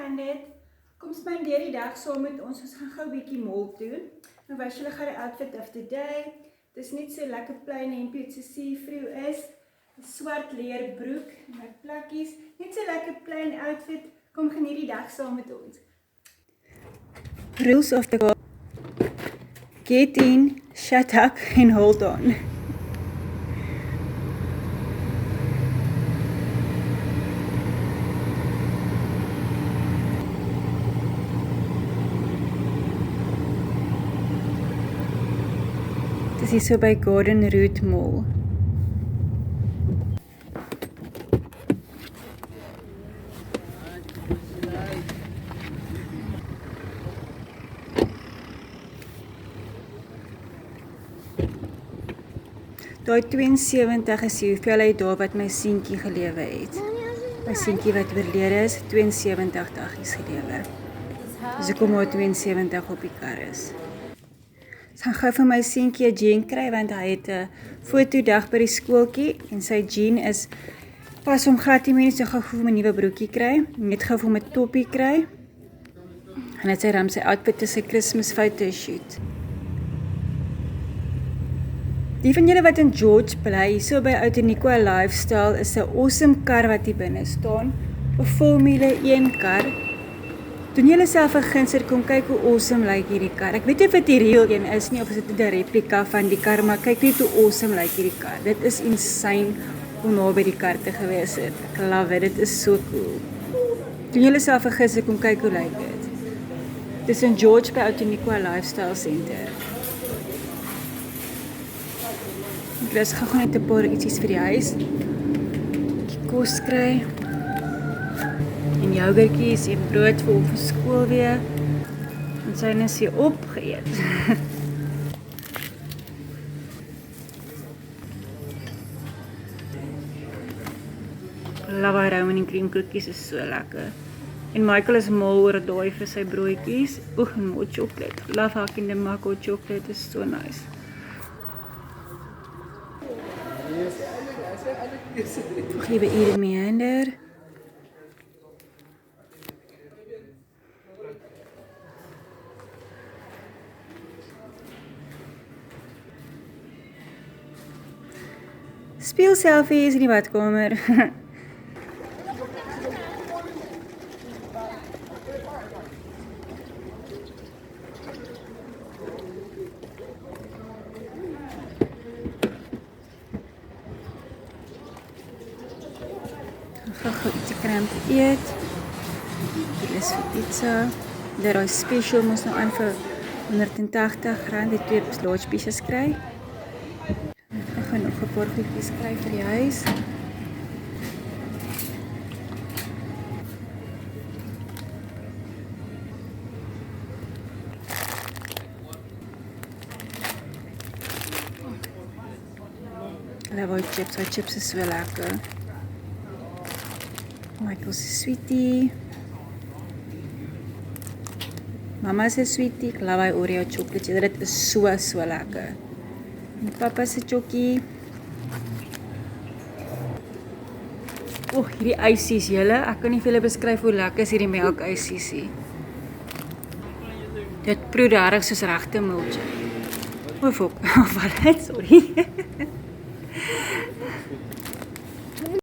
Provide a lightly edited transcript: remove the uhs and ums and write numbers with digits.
Gernet. Kom spandeer die dag saam met ons. Ons gaan gou 'n bietjie mall toe. Nou wys julle gou die outfit of the day. Dis net so lekker plain hempie wat so see-through is. 'n Swart leer broek met plakkies. Net so lekker plain outfit. Kom geniet die dag saam met ons. Rules of the game. Get in, shut up and hold on. Dis hier so by Garden Route Mall. Daai 72 is die hoeveelheid daar wat my seentjie gelewe het. My seentjie wat oorlede is, 72 daggies gelewe. Dus ek kom maar 72 op die kar is. Ek gaan gou vir my seentjie 'n jean kry, want hy het 'n fotodag by die skooltjie, en sy jean is pas om glad nie meer, so ek gaan gou vir my nuwe broekie kry, net gou vir my toppie kry, en dit sy sy outfit is sy Christmas photoshoot. Die van julle wat in George bly, hier so by Outeniqua Lifestyle, is 'n awesome kar wat hier binne staan, 'n Formule 1 kar. Doen julle self 'n gunster, kom kyk hoe awesome lyk hierdie kar. Ek weet nie of dit die real een is nie, of is dit 'n replika van die kar, maar kyk net hoe awesome lyk hierdie kar. Dit is insane om nou by die kar te gewees het. Ek love it, dit is so cool. Doen julle self 'n gunster, kom kyk hoe lyk dit. Dit is in George by Outeniqua Lifestyle Center. Ek lus gaan net 'n paar ietsies vir die huis. Die kos kry. En yoghurtjies en brood vir hom vir skool weer. En sy is hier opgeëet. Lava ramen en cream cookies is so lekker. En Michael is mal oor daai vir sy broodjies. Oeg, en more chocolate. Love Hak in the Mako chocolate is so nice. Geef hier meander. Speel selfies in die badkamer. Gaan gou ietsie kry om te eet. Hier is vir pizza. Daai special moes nou aan vir R180, die 2 large pieces kry. Ek gaan nog 'n paar goedjies kry vir die huis. Hulle chips is so lekker. Michael's sweetie. Mama's sweetie. Ek love hy Oreo chocolate. Dit is so lekker. En papa se chokkie. Hierdie ysies julle. Ek kan nie vir julle beskryf hoe lekker is hierdie melk ysies nie. Dit proe regtig soos regte milkshake. Fok. Sorry.